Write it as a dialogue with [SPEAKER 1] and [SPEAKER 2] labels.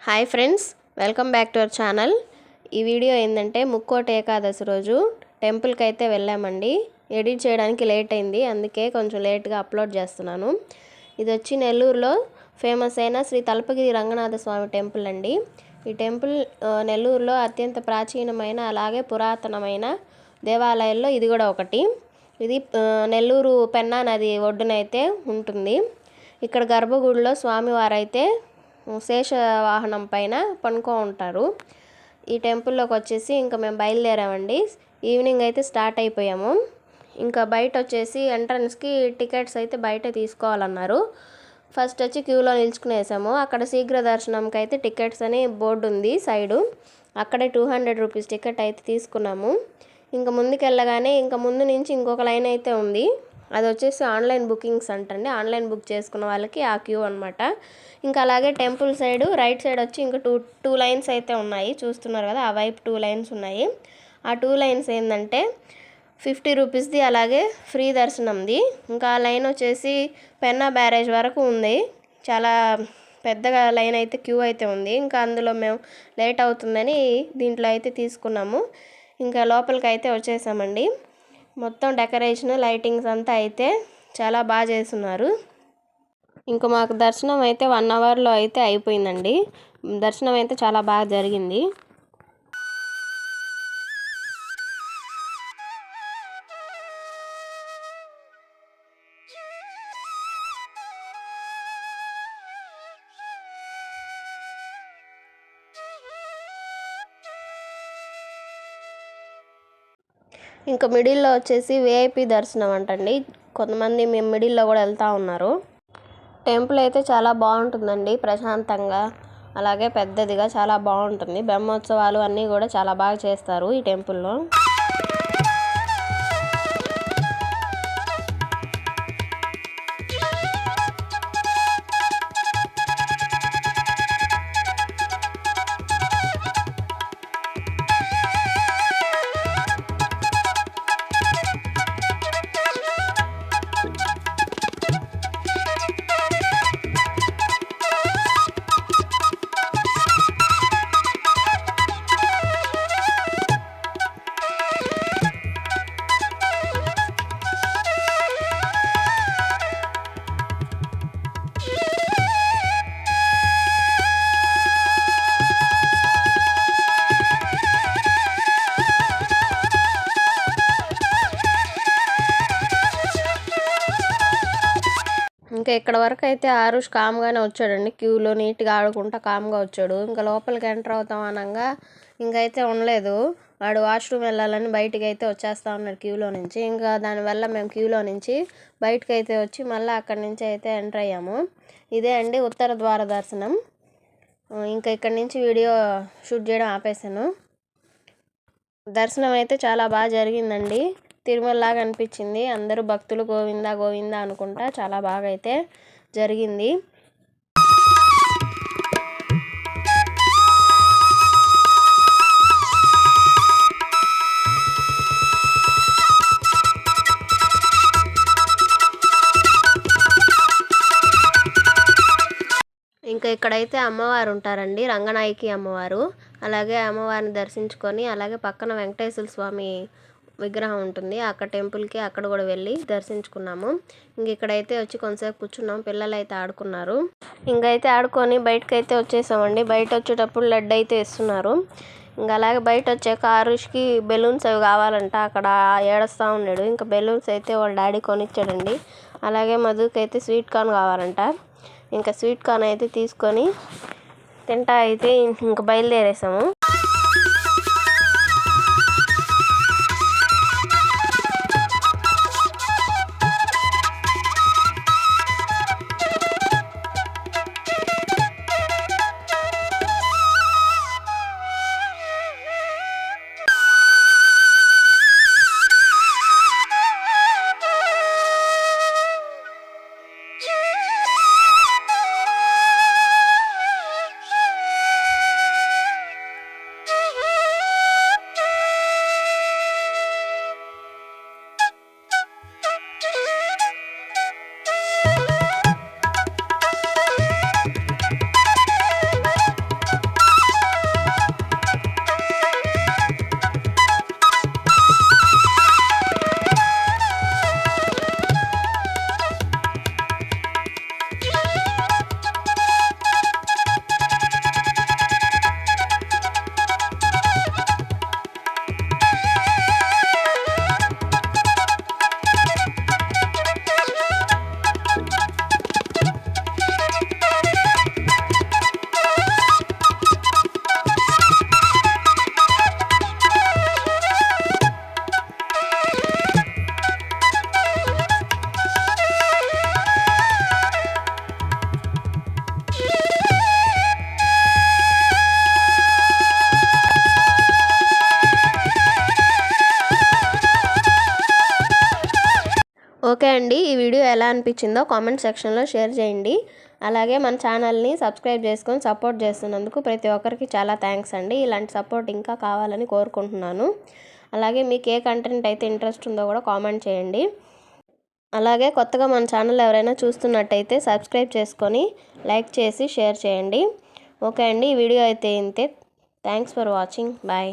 [SPEAKER 1] Hi friends, welcome back to our channel. ఈ video ఏంటంటే ముక్కోటి ఏకాదశి రోజు టెంపుల్కి అయితే వెళ్ళామండి. ఎడిట్ చేయడానికి లేట్ అయింది, అందుకే కొంచెం లేట్గా అప్లోడ్ చేస్తున్నాను. ఇది వచ్చి నెల్లూరులో ఫేమస్ అయిన శ్రీ తలపగిరి రంగనాథ స్వామి టెంపుల్ అండి. ఈ టెంపుల్ నెల్లూరులో అత్యంత ప్రాచీనమైన అలాగే పురాతనమైన దేవాలయాల్లో ఇది కూడా ఒకటి. ఇది నెల్లూరు పెన్నా నది ఒడ్డునైతే ఉంటుంది. ఇక్కడ గర్భగుడిలో స్వామివారైతే శేష వాహనం పైన పనుకో ఉంటారు. ఈ టెంపుల్లోకి వచ్చేసి ఇంకా మేము బయలుదేరామండి. ఈవినింగ్ అయితే స్టార్ట్ అయిపోయాము. ఇంకా బయట వచ్చేసి ఎంట్రన్స్కి టికెట్స్ అయితే బయట తీసుకోవాలన్నారు. ఫస్ట్ వచ్చి క్యూలో నిల్చుకునేసాము. అక్కడ శీఘ్ర దర్శనంకి అయితే టికెట్స్ అని బోర్డు ఉంది సైడు, అక్కడే 200 రూపీస్ టికెట్ అయితే తీసుకున్నాము. ఇంకా ముందుకు వెళ్ళగానే ఇంకా ముందు నుంచి ఇంకొక లైన్ అయితే ఉంది. అది వచ్చేసి ఆన్లైన్ బుకింగ్స్ అంటండి. ఆన్లైన్ బుక్ చేసుకున్న వాళ్ళకి ఆ క్యూ అనమాట. ఇంకా అలాగే టెంపుల్ సైడు రైట్ సైడ్ వచ్చి ఇంకా టూ లైన్స్ అయితే ఉన్నాయి, చూస్తున్నారు కదా. ఆ వైపు 2 లైన్స్ ఉన్నాయి. ఆ 2 లైన్స్ ఏంటంటే 50 రూపీస్ది, అలాగే ఫ్రీ దర్శనంది. ఇంకా ఆ లైన్ వచ్చేసి పెన్నా బ్యారేజ్ వరకు ఉంది. చాలా పెద్దగా లైన్ అయితే క్యూ అయితే ఉంది. ఇంకా అందులో మేము లేట్ అవుతుందని దీంట్లో అయితే తీసుకున్నాము. ఇంకా లోపలికి అయితే వచ్చేసామండి. మొత్తం డెకరేషన్ లైటింగ్స్ అంతా అయితే చాలా బాగా చేస్తున్నారు. ఇంకా మాకు దర్శనం అయితే 1 అవర్లో అయితే అయిపోయిందండి. దర్శనం అయితే చాలా బాగా జరిగింది. ఇంకా మిడిల్లో వచ్చేసి విఐపి దర్శనం అంటండి. కొంతమంది మేము మిడిల్లో కూడా వెళ్తూ ఉన్నారు. టెంపుల్ అయితే చాలా బాగుంటుందండి, ప్రశాంతంగా అలాగే పెద్దదిగా చాలా బాగుంటుంది. బ్రహ్మోత్సవాలు అన్నీ కూడా చాలా బాగా చేస్తారు ఈ టెంపుల్లో. ఇంకా ఇక్కడ వరకు అయితే ఆరుష్ కామ్గానే వచ్చాడండి. క్యూలో నీట్గా ఆడుకుంటా కామ్గా వచ్చాడు. ఇంకా లోపలికి ఎంటర్ అవుతాం అనగా ఇంకైతే ఉండలేదు. వాడు వాష్రూమ్ వెళ్ళాలని బయటికి అయితే వచ్చేస్తా ఉన్నాడు క్యూలో నుంచి. ఇంకా దానివల్ల మేము క్యూలో నుంచి బయటకు అయితే వచ్చి మళ్ళీ అక్కడి నుంచి అయితే ఎంటర్ అయ్యాము. ఇదే అండి ఉత్తర ద్వార దర్శనం. ఇంకా ఇక్కడి నుంచి వీడియో షూట్ చేయడం ఆపేసాను. దర్శనం అయితే చాలా బాగా జరిగిందండి. తిరుమలలాగా అనిపించింది. అందరూ భక్తులు గోవిందా గోవిందా అనుకుంటా చాలా బాగా అయితే జరిగింది. ఇంకా ఇక్కడైతే అమ్మవారు ఉంటారండి, రంగనాయకి అమ్మవారు. అలాగే అమ్మవారిని దర్శించుకొని అలాగే పక్కన వెంకటేశ్వర స్వామి విగ్రహం ఉంటుంది. అక్కడ టెంపుల్కి అక్కడ కూడా వెళ్ళి దర్శించుకున్నాము. ఇంక ఇక్కడైతే వచ్చి కొంతసేపు కూర్చున్నాం. పిల్లలు అయితే ఆడుకున్నారు. ఇంకైతే ఆడుకొని బయటకైతే వచ్చేసామండి. బయట వచ్చేటప్పుడు లడ్డు అయితే ఇస్తున్నారు. ఇంకా అలాగే బయట వచ్చాక ఆరుష్కి బెలూన్స్ అవి కావాలంట, అక్కడ ఏడుస్తూ ఉన్నాడు. ఇంకా బెలూన్స్ అయితే వాళ్ళ డాడీ కొనిచ్చాడండి. అలాగే మధుకి అయితే స్వీట్ కార్న్ కావాలంట. ఇంకా స్వీట్ కార్న్ అయితే తీసుకొని తింటా అయితే ఇంకా బయలుదేరేసాము. ఓకే అండి, ఈ వీడియో ఎలా అనిపించిందో కామెంట్ సెక్షన్లో షేర్ చేయండి. అలాగే మన ఛానల్ని సబ్స్క్రైబ్ చేసుకొని సపోర్ట్ చేస్తున్నందుకు ప్రతి ఒక్కరికి చాలా థ్యాంక్స్ అండి. ఇలాంటి సపోర్ట్ ఇంకా కావాలని కోరుకుంటున్నాను. అలాగే మీకు ఏ కంటెంట్ అయితే ఇంట్రెస్ట్ ఉందో కూడా కామెంట్ చేయండి. అలాగే కొత్తగా మన ఛానల్ ఎవరైనా చూస్తున్నట్టయితే సబ్స్క్రైబ్ చేసుకొని లైక్ చేసి షేర్ చేయండి. ఓకే అండి, ఈ వీడియో అయితే ఇంతే. Thanks for watching. బాయ్.